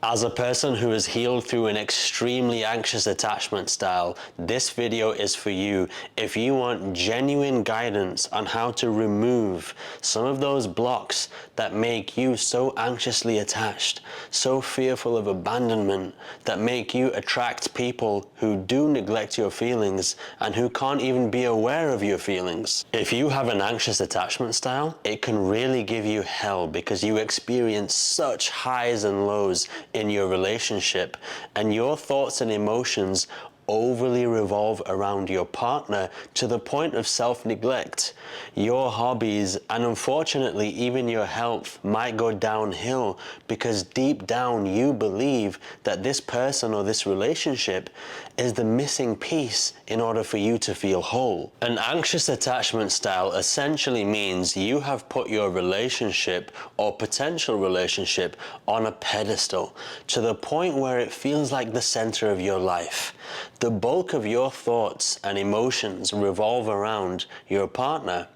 As a person who has healed through an extremely anxious attachment style, this video is for you if you want genuine guidance on how to remove some of those blocks that make you so anxiously attached, so fearful of abandonment, that make you attract people who do neglect your feelings and who can't even be aware of your feelings. If you have an anxious attachment style, it can really give you hell because you experience such highs and lows in your relationship, and your thoughts and emotions overly revolve around your partner to the point of self-neglect. Your hobbies and unfortunately even your health might go downhill because deep down you believe that this person or this relationship is the missing piece in order for you to feel whole. An anxious attachment style essentially means you have put your relationship or potential relationship on a pedestal to the point where it feels like the center of your life. The bulk of your thoughts and emotions revolve around your partner,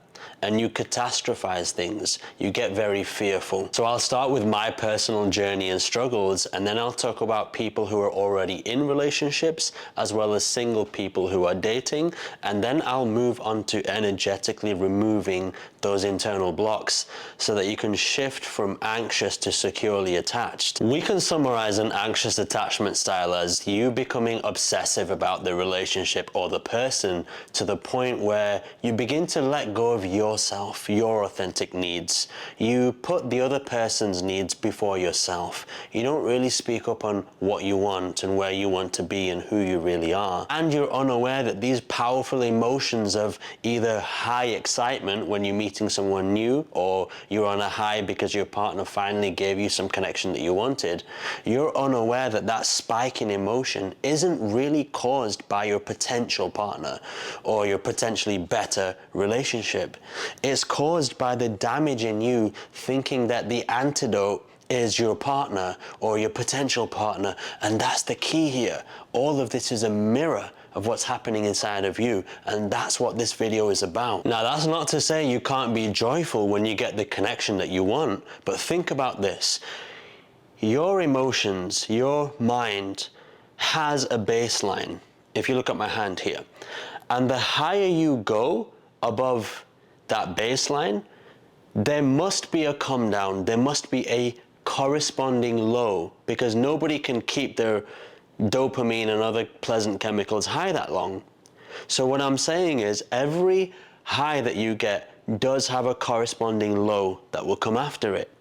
and you catastrophize things. You get very fearful. So I'll start with my personal journey and struggles, and then I'll talk about people who are already in relationships as well as single people who are dating, and then I'll move on to energetically removing those internal blocks so that you can shift from anxious to securely attached. We can summarize an anxious attachment style as you becoming obsessive about the relationship or the person to the point where you begin to let go of yourself, your authentic needs. You put the other person's needs before yourself. You don't really speak up on what you want and where you want to be and who you really are. And you're unaware that these powerful emotions of either high excitement when you're meeting someone new, or you're on a high because your partner finally gave you some connection that you wanted, you're unaware that that spike in emotion isn't really caused by your potential partner or your potentially better relationship. It's caused by the damage in you thinking that the antidote is your partner or your potential partner, and that's the key here. All of this is a mirror of what's happening inside of you, and that's what this video is about. Now, that's not to say you can't be joyful when you get the connection that you want, but think about this. Your emotions, your mind has a baseline. If you look at my hand here, and the higher you go above that baseline, there must be a come down, there must be a corresponding low, because nobody can keep their dopamine and other pleasant chemicals high that long. So what I'm saying is every high that you get does have a corresponding low that will come after it.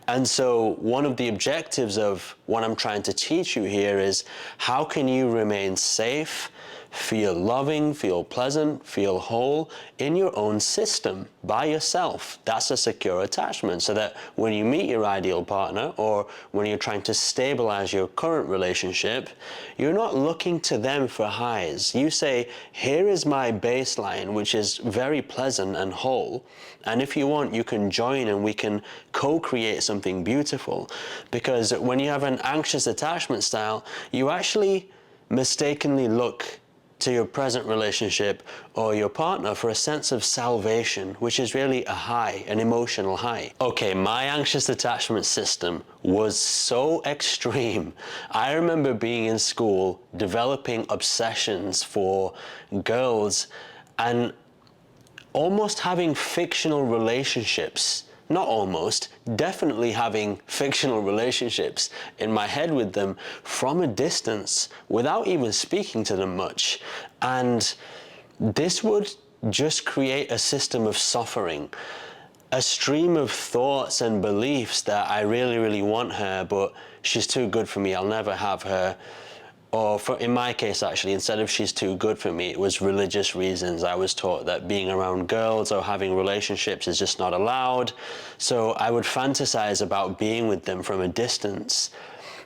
And so one of the objectives of what I'm trying to teach you here is how can you remain safe, feel loving, feel pleasant, feel whole in your own system by yourself. That's a secure attachment, so that when you meet your ideal partner or when you're trying to stabilize your current relationship, you're not looking to them for highs. You say, here is my baseline, which is very pleasant and whole, and if you want, you can join and we can co-create something beautiful. Because when you have an anxious attachment style, you actually mistakenly look to your present relationship or your partner for a sense of salvation, which is really a high, an emotional high. Okay, my anxious attachment system was so extreme. I remember being in school, developing obsessions for girls and almost having fictional relationships. Not almost, definitely having fictional relationships in my head with them from a distance without even speaking to them much. And this would just create a system of suffering, a stream of thoughts and beliefs that I really, really want her, but she's too good for me, I'll never have her. Or in my case, actually, instead of she's too good for me, it was religious reasons. I was taught that being around girls or having relationships is just not allowed. So I would fantasize about being with them from a distance.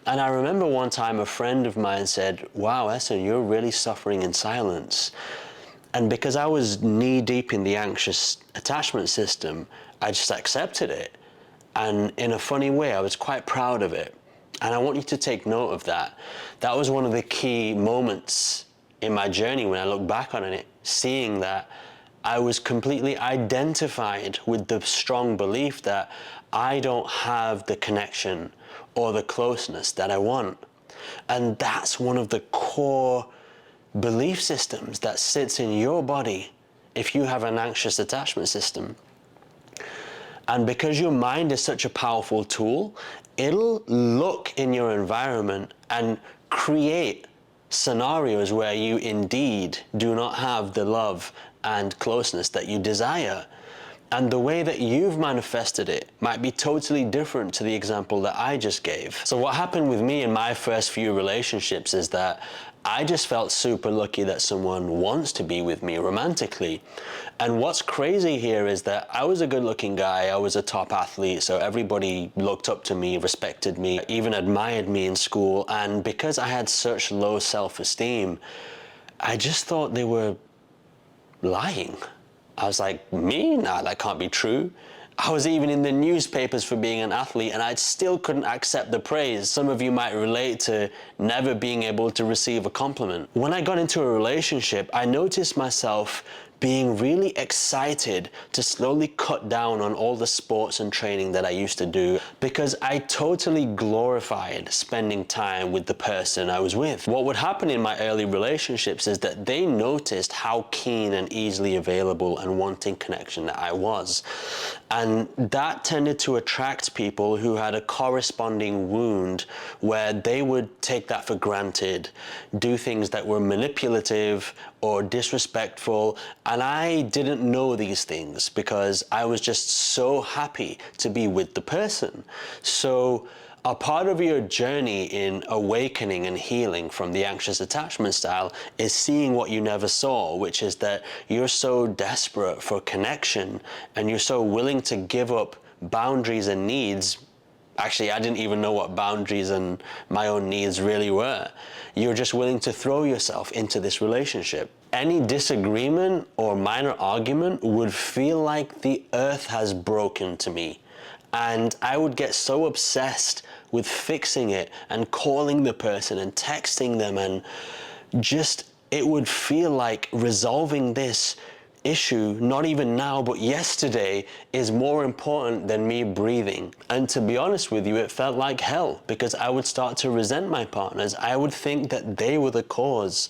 And I remember one time a friend of mine said, wow, Essen, you're really suffering in silence. And because I was knee deep in the anxious attachment system, I just accepted it. And in a funny way, I was quite proud of it. And I want you to take note of that. That was one of the key moments in my journey when I look back on it, seeing that I was completely identified with the strong belief that I don't have the connection or the closeness that I want. And that's one of the core belief systems that sits in your body if you have an anxious attachment system. And because your mind is such a powerful tool, it'll look in your environment and create scenarios where you indeed do not have the love and closeness that you desire. And the way that you've manifested it might be totally different to the example that I just gave. So what happened with me in my first few relationships is that I just felt super lucky that someone wants to be with me romantically. And what's crazy here is that I was a good-looking guy, I was a top athlete, so everybody looked up to me, respected me, even admired me in school. And because I had such low self-esteem, I just thought they were lying. I was like, me? Nah, that can't be true. I was even in the newspapers for being an athlete and I still couldn't accept the praise. Some of you might relate to never being able to receive a compliment. When I got into a relationship, I noticed myself being really excited to slowly cut down on all the sports and training that I used to do because I totally glorified spending time with the person I was with. What would happen in my early relationships is that they noticed how keen and easily available and wanting connection that I was. And that tended to attract people who had a corresponding wound where they would take that for granted, do things that were manipulative or disrespectful. And I didn't know these things because I was just so happy to be with the person. So a part of your journey in awakening and healing from the anxious attachment style is seeing what you never saw, which is that you're so desperate for connection and you're so willing to give up boundaries and needs. Actually, I didn't even know what boundaries and my own needs really were. You're just willing to throw yourself into this relationship. Any disagreement or minor argument would feel like the earth has broken to me. And I would get so obsessed with fixing it and calling the person and texting them, and just, it would feel like resolving this issue, not even now, but yesterday, is more important than me breathing. And to be honest with you, it felt like hell because I would start to resent my partners. I would think that they were the cause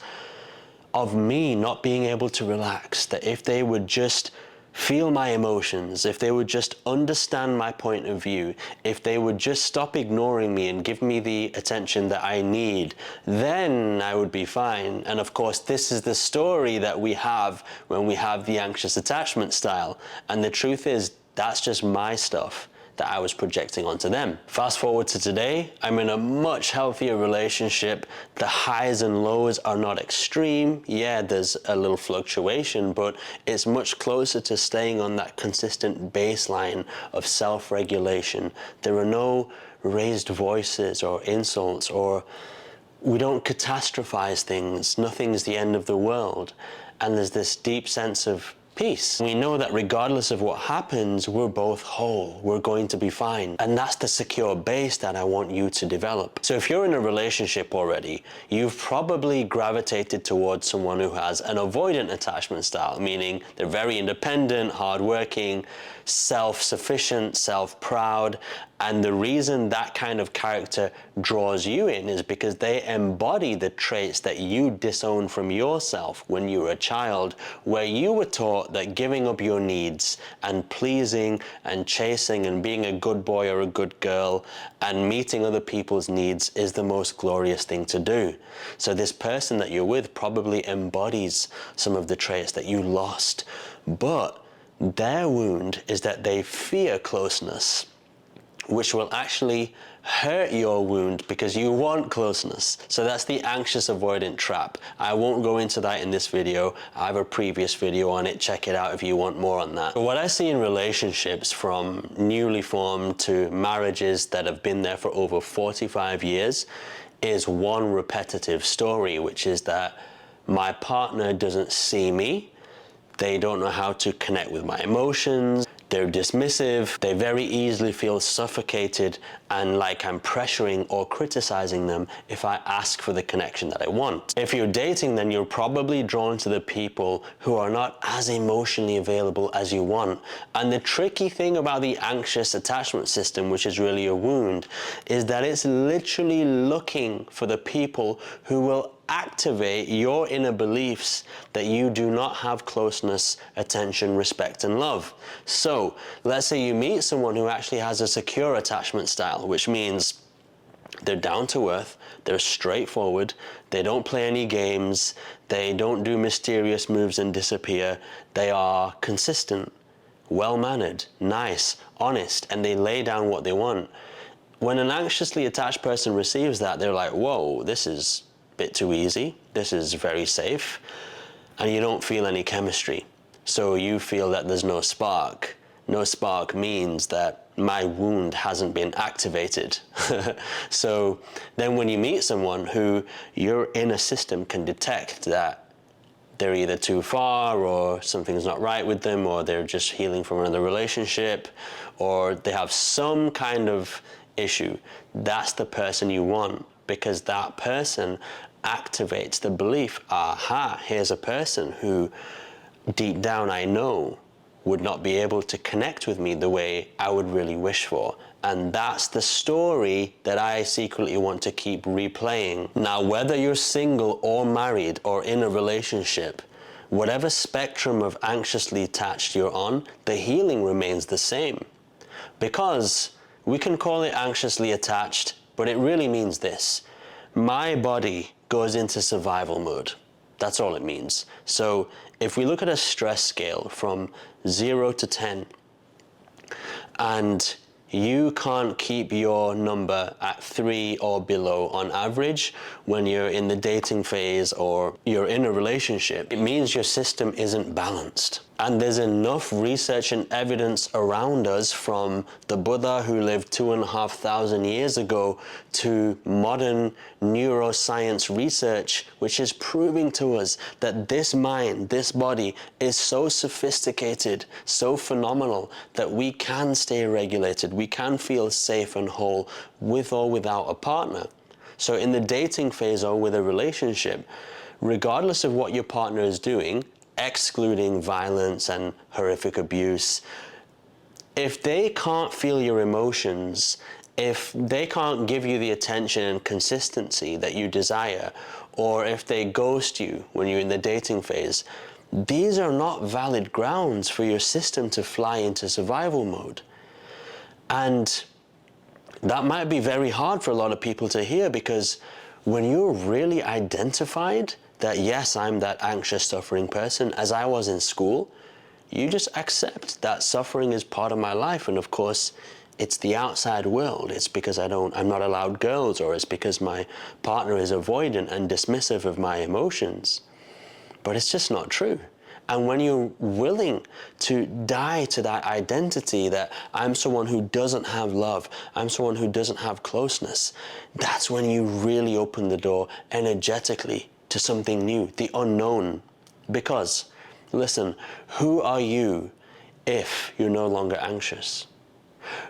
of me not being able to relax, that if they would just feel my emotions, if they would just understand my point of view, if they would just stop ignoring me and give me the attention that I need, then I would be fine. And of course, this is the story that we have when we have the anxious attachment style. And the truth is, that's just my stuff that I was projecting onto them. Fast forward to today, I'm in a much healthier relationship. The highs and lows are not extreme. Yeah, there's a little fluctuation, but it's much closer to staying on that consistent baseline of self-regulation. There are no raised voices or insults, or we don't catastrophize things. Nothing's the end of the world. And there's this deep sense of peace. We know that regardless of what happens, we're both whole. We're going to be fine. And that's the secure base that I want you to develop. So if you're in a relationship already, you've probably gravitated towards someone who has an avoidant attachment style, meaning they're very independent, hardworking, self-sufficient, self-proud. And the reason that kind of character draws you in is because they embody the traits that you disowned from yourself when you were a child, where you were taught that giving up your needs and pleasing and chasing and being a good boy or a good girl and meeting other people's needs is the most glorious thing to do. So this person that you're with probably embodies some of the traits that you lost, but their wound is that they fear closeness, which will actually hurt your wound because you want closeness. So that's the anxious avoidant trap. I won't go into that in this video. I have a previous video on it. Check it out if you want more on that. But what I see in relationships from newly formed to marriages that have been there for over 45 years is one repetitive story, which is that my partner doesn't see me. They don't know how to connect with my emotions. They're dismissive, they very easily feel suffocated and like I'm pressuring or criticizing them if I ask for the connection that I want. If you're dating, then you're probably drawn to the people who are not as emotionally available as you want. And the tricky thing about the anxious attachment system, which is really a wound, is that it's literally looking for the people who will activate your inner beliefs that you do not have closeness, attention, respect, and love. So let's say you meet someone who actually has a secure attachment style, which means they're down to earth, they're straightforward, they don't play any games, they don't do mysterious moves and disappear, they are consistent, well-mannered, nice, honest, and they lay down what they want. When an anxiously attached person receives that, they're like, whoa, this is bit too easy, this is very safe, and you don't feel any chemistry. So you feel that there's no spark. No spark means that my wound hasn't been activated. So then when you meet someone who your inner system can detect that they're either too far or something's not right with them, or they're just healing from another relationship, or they have some kind of issue, that's the person you want, because that person activates the belief, aha, here's a person who deep down I know would not be able to connect with me the way I would really wish for. And that's the story that I secretly want to keep replaying. Now, whether you're single or married or in a relationship, whatever spectrum of anxiously attached you're on, the healing remains the same. Because we can call it anxiously attached, but it really means this: my body goes into survival mode. That's all it means. So if we look at a stress scale from 0 to 10, and you can't keep your number at 3 or below on average when you're in the dating phase or you're in a relationship, it means your system isn't balanced. And there's enough research and evidence around us, from the Buddha who lived 2,500 years ago to modern neuroscience research, which is proving to us that this mind, this body is so sophisticated, so phenomenal, that we can stay regulated, we can feel safe and whole with or without a partner. So in the dating phase or with a relationship, regardless of what your partner is doing, excluding violence and horrific abuse, if they can't feel your emotions, if they can't give you the attention and consistency that you desire, or if they ghost you when you're in the dating phase, these are not valid grounds for your system to fly into survival mode. And that might be very hard for a lot of people to hear, because when you're really identified that, yes, I'm that anxious, suffering person, as I was in school, you just accept that suffering is part of my life. And of course, it's the outside world. It's because I'm not allowed girls, or it's because my partner is avoidant and dismissive of my emotions. But it's just not true. And when you're willing to die to that identity that I'm someone who doesn't have love, I'm someone who doesn't have closeness, that's when you really open the door energetically to something new, the unknown. Because, listen, who are you if you're no longer anxious?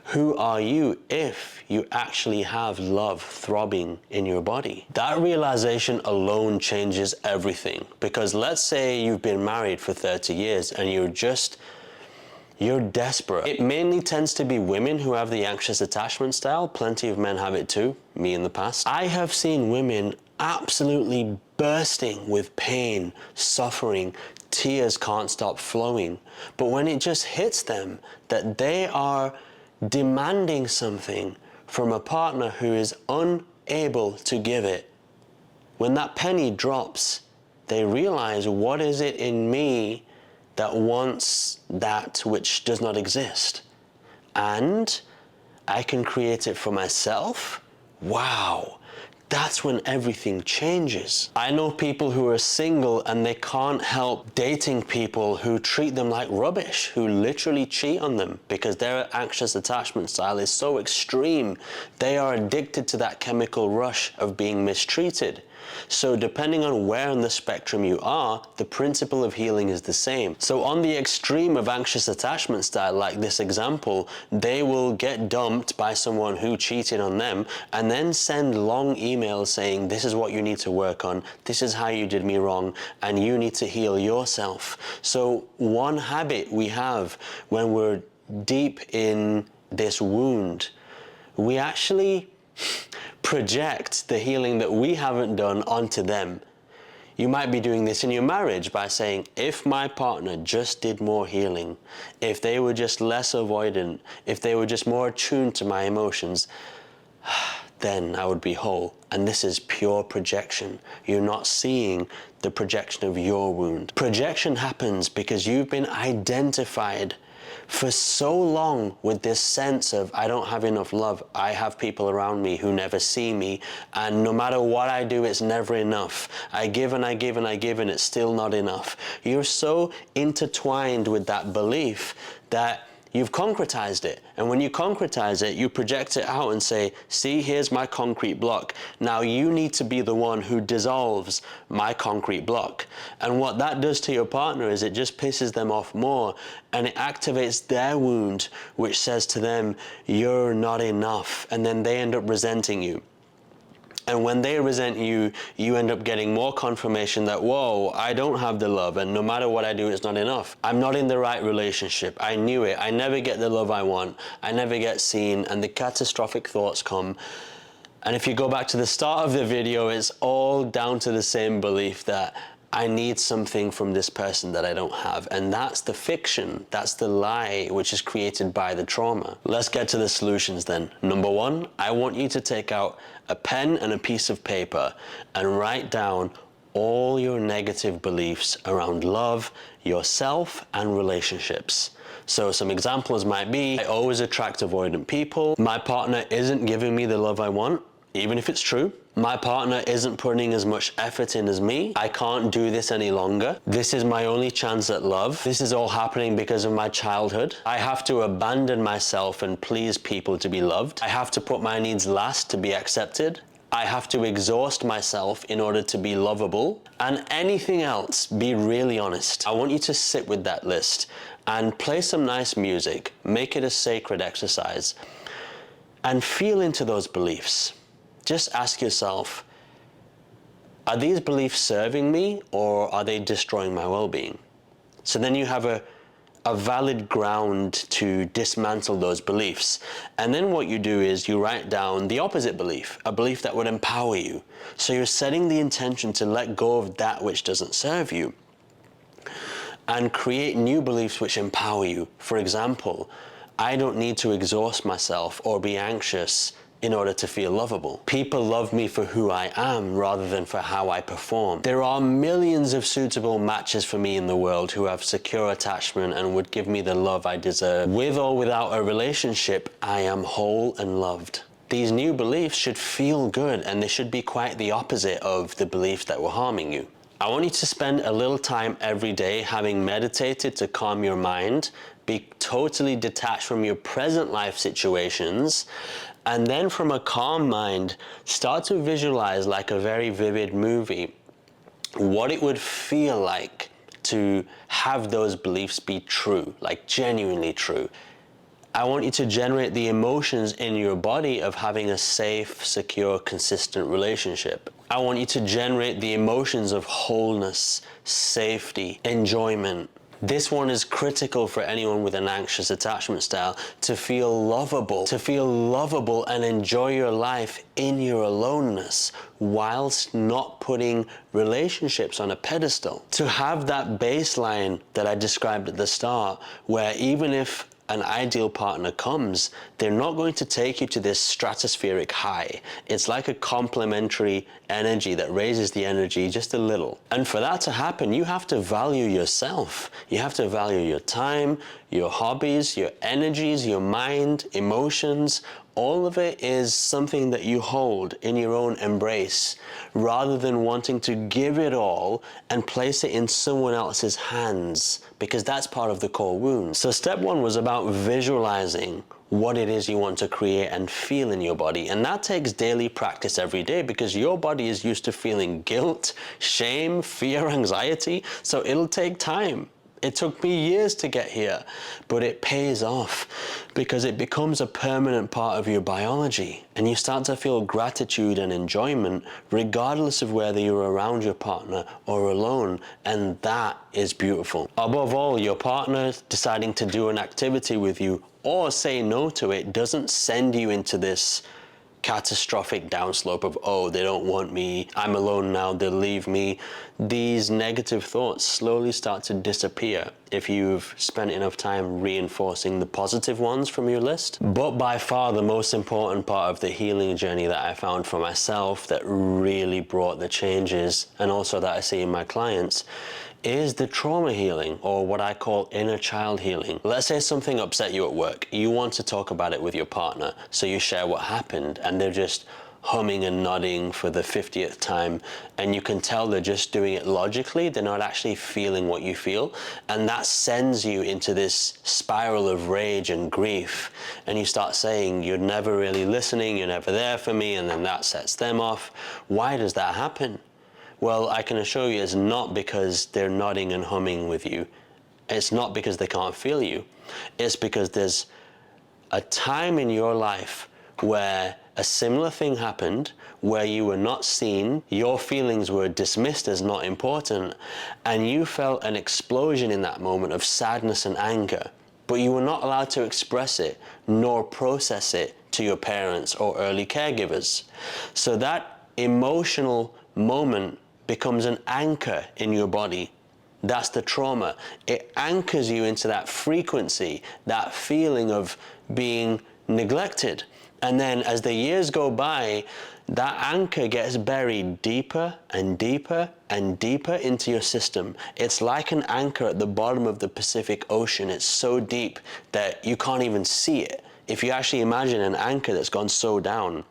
Who are you if you actually have love throbbing in your body? That realization alone changes everything. Because let's say you've been married for 30 years and you're desperate. It mainly tends to be women who have the anxious attachment style. Plenty of men have it too, me in the past. I have seen women absolutely bursting with pain, suffering, tears can't stop flowing. But when it just hits them that they are demanding something from a partner who is unable to give it, when that penny drops, they realize, what is it in me that wants that which does not exist? And I can create it for myself? Wow, that's when everything changes. I know people who are single and they can't help dating people who treat them like rubbish, who literally cheat on them because their anxious attachment style is so extreme. They are addicted to that chemical rush of being mistreated. So depending on where on the spectrum you are, the principle of healing is the same. So on the extreme of anxious attachment style, like this example, they will get dumped by someone who cheated on them and then send long emails saying, this is what you need to work on, this is how you did me wrong, and you need to heal yourself. So one habit we have when we're deep in this wound, we actually project the healing that we haven't done onto them. You might be doing this in your marriage by saying, if my partner just did more healing, if they were just less avoidant, if they were just more attuned to my emotions, then I would be whole. And this is pure projection. You're not seeing the projection of your wound. Projection happens because you've been identified for so long with this sense of, I don't have enough love, I have people around me who never see me, and no matter what I do, it's never enough. I give and I give and I give and it's still not enough. You're so intertwined with that belief that you've concretized it. And when you concretize it, you project it out and say, see, here's my concrete block. Now you need to be the one who dissolves my concrete block. And what that does to your partner is it just pisses them off more, and it activates their wound, which says to them, you're not enough. And then they end up resenting you. And when they resent you, you end up getting more confirmation that, whoa, I don't have the love, and no matter what I do, it's not enough. I'm not in the right relationship. I knew it. I never get the love I want. I never get seen, and the catastrophic thoughts come. And if you go back to the start of the video, it's all down to the same belief that I need something from this person that I don't have. And that's the fiction, that's the lie, which is created by the trauma. Let's get to the solutions then. Number one, I want you to take out a pen and a piece of paper and write down all your negative beliefs around love, yourself, and relationships. So some examples might be, I always attract avoidant people. My partner isn't giving me the love I want, even if it's true. My partner isn't putting as much effort in as me. I can't do this any longer. This is my only chance at love. This is all happening because of my childhood. I have to abandon myself and please people to be loved. I have to put my needs last to be accepted. I have to exhaust myself in order to be lovable. And anything else, be really honest. I want you to sit with that list and play some nice music. Make it a sacred exercise and feel into those beliefs. Just ask yourself, are these beliefs serving me or are they destroying my well-being? So then you have a valid ground to dismantle those beliefs. And then what you do is you write down the opposite belief, a belief that would empower you. So you're setting the intention to let go of that which doesn't serve you and create new beliefs which empower you. For example, I don't need to exhaust myself or be anxious in order to feel lovable. People love me for who I am rather than for how I perform. There are millions of suitable matches for me in the world who have secure attachment and would give me the love I deserve. With or without a relationship, I am whole and loved. These new beliefs should feel good, and they should be quite the opposite of the beliefs that were harming you. I want you to spend a little time every day having meditated to calm your mind, be totally detached from your present life situations, and then from a calm mind, start to visualize, like a very vivid movie, what it would feel like to have those beliefs be true, like genuinely true. I want you to generate the emotions in your body of having a safe, secure, consistent relationship. I want you to generate the emotions of wholeness, safety, enjoyment. This one is critical for anyone with an anxious attachment style, to feel lovable and enjoy your life in your aloneness whilst not putting relationships on a pedestal. To have that baseline that I described at the start, where even if an ideal partner comes, they're not going to take you to this stratospheric high. It's like a complementary energy that raises the energy just a little. And for that to happen, you have to value yourself. You have to value your time, your hobbies, your energies, your mind, emotions, all of it is something that you hold in your own embrace, rather than wanting to give it all and place it in someone else's hands, because that's part of the core wound. So step one was about visualizing what it is you want to create and feel in your body. And that takes daily practice every day, because your body is used to feeling guilt, shame, fear, anxiety. So it'll take time. It took me years to get here, but it pays off because it becomes a permanent part of your biology, and you start to feel gratitude and enjoyment regardless of whether you're around your partner or alone, and that is beautiful. Above all, your partner deciding to do an activity with you or say no to it doesn't send you into this catastrophic downslope of, oh, they don't want me, I'm alone now, they'll leave me. These negative thoughts slowly start to disappear if you've spent enough time reinforcing the positive ones from your list. But by far the most important part of the healing journey that I found for myself that really brought the changes, and also that I see in my clients, is the trauma healing, or what I call inner child healing. Let's say something upset you at work. You want to talk about it with your partner, so you share what happened, and they're just humming and nodding for the 50th time, and you can tell they're just doing it logically. They're not actually feeling what you feel, and that sends you into this spiral of rage and grief, and you start saying, you're never really listening, you're never there for me, and then that sets them off. Why does that happen? Well, I can assure you it's not because they're nodding and humming with you. It's not because they can't feel you. It's because there's a time in your life where a similar thing happened, where you were not seen, your feelings were dismissed as not important, and you felt an explosion in that moment of sadness and anger, but you were not allowed to express it nor process it to your parents or early caregivers. So that emotional moment becomes an anchor in your body. That's the trauma. It anchors you into that frequency, that feeling of being neglected. And then as the years go by, that anchor gets buried deeper and deeper and deeper into your system. It's like an anchor at the bottom of the Pacific Ocean. It's so deep that you can't even see it. If you actually imagine an anchor that's gone so down.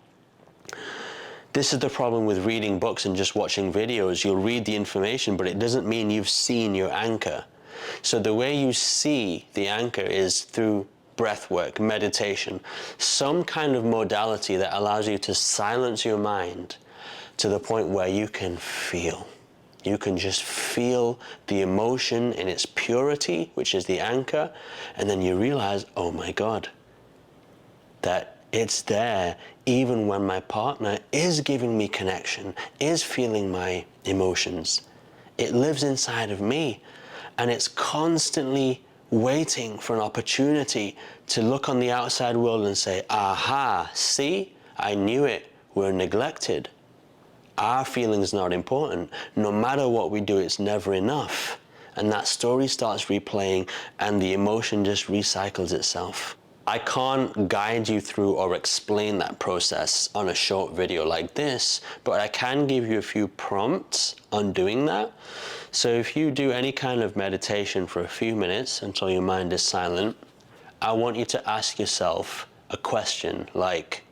This is the problem with reading books and just watching videos. You'll read the information, but it doesn't mean you've seen your anchor. So the way you see the anchor is through breath work, meditation, some kind of modality that allows you to silence your mind to the point where you can feel. You can just feel the emotion in its purity, which is the anchor, and then you realize, oh my God, that it's there even when my partner is giving me connection, is feeling my emotions. It lives inside of me, and it's constantly waiting for an opportunity to look on the outside world and say, aha, see, I knew it, we're neglected. Our feeling's not important. No matter what we do, it's never enough. And that story starts replaying, and the emotion just recycles itself. I can't guide you through or explain that process on a short video like this, but I can give you a few prompts on doing that. So if you do any kind of meditation for a few minutes until your mind is silent, I want you to ask yourself a question like,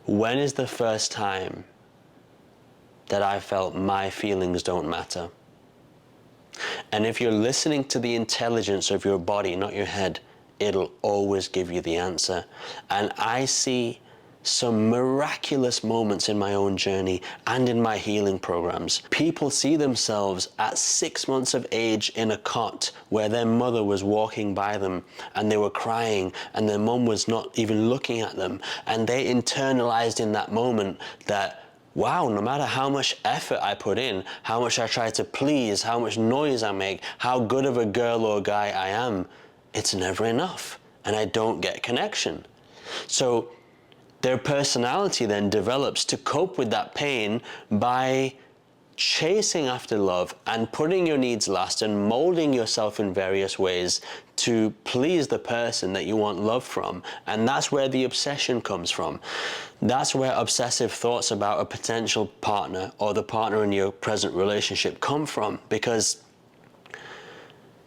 when is the first time that I felt my feelings don't matter? And if you're listening to the intelligence of your body, not your head, it'll always give you the answer. And I see some miraculous moments in my own journey and in my healing programs. People see themselves at 6 months of age in a cot where their mother was walking by them and they were crying and their mum was not even looking at them. And they internalized in that moment that, wow, no matter how much effort I put in, how much I try to please, how much noise I make, how good of a girl or guy I am, it's never enough, and I don't get connection. So their personality then develops to cope with that pain by chasing after love and putting your needs last and molding yourself in various ways to please the person that you want love from. And that's where the obsession comes from. That's where obsessive thoughts about a potential partner or the partner in your present relationship come from, because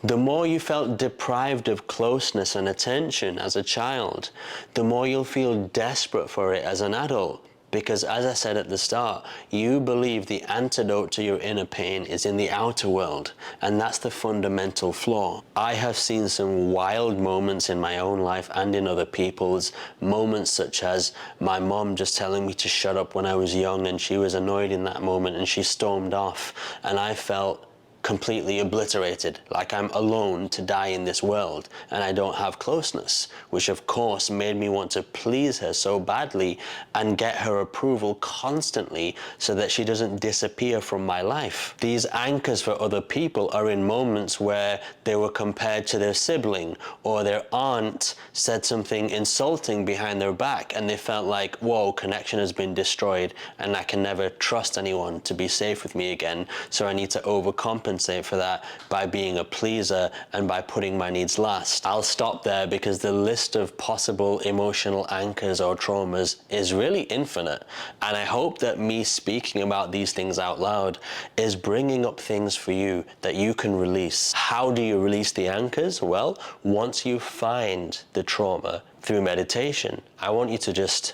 The more you felt deprived of closeness and attention as a child, the more you'll feel desperate for it as an adult. Because as I said at the start, you believe the antidote to your inner pain is in the outer world, and that's the fundamental flaw. I have seen some wild moments in my own life and in other people's, moments such as my mom just telling me to shut up when I was young and she was annoyed in that moment and she stormed off, and I felt completely obliterated, like I'm alone to die in this world and I don't have closeness, which of course made me want to please her so badly and get her approval constantly so that she doesn't disappear from my life. These anchors for other people are in moments where they were compared to their sibling, or their aunt said something insulting behind their back and they felt like, whoa, connection has been destroyed and I can never trust anyone to be safe with me again, so I need to overcompensate for that by being a pleaser and by putting my needs last. I'll stop there because the list of possible emotional anchors or traumas is really infinite, and I hope that me speaking about these things out loud is bringing up things for you that you can release. How do you release the anchors? Well, once you find the trauma through meditation, I want you to just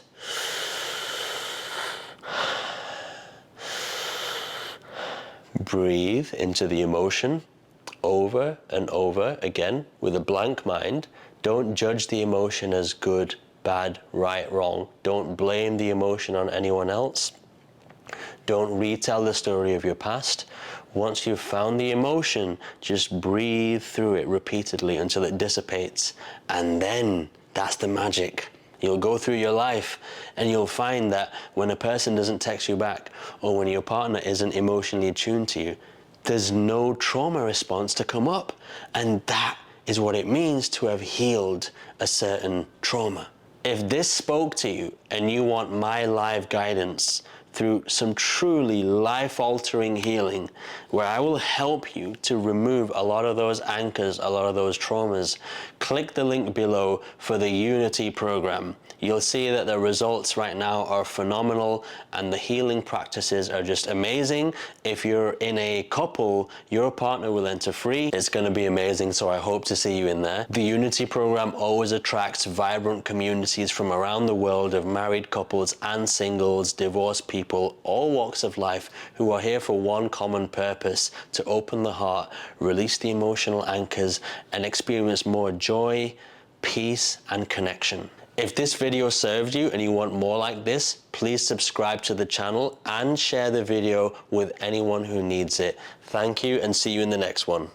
breathe into the emotion over and over again with a blank mind. Don't judge the emotion as good, bad, right, wrong. Don't blame the emotion on anyone else. Don't retell the story of your past. Once you've found the emotion, just breathe through it repeatedly until it dissipates. And then that's the magic. You'll go through your life and you'll find that when a person doesn't text you back, or when your partner isn't emotionally attuned to you, there's no trauma response to come up. And that is what it means to have healed a certain trauma. If this spoke to you and you want my live guidance through some truly life-altering healing, where I will help you to remove a lot of those anchors, a lot of those traumas, click the link below for the Unity program. You'll see that the results right now are phenomenal and the healing practices are just amazing. If you're in a couple, your partner will enter free. It's going to be amazing, so I hope to see you in there. The Unity program always attracts vibrant communities from around the world of married couples and singles, divorced people, all walks of life, who are here for one common purpose: to open the heart, release the emotional anchors, and experience more joy, peace, and connection. If this video served you and you want more like this, please subscribe to the channel and share the video with anyone who needs it. Thank you, and see you in the next one.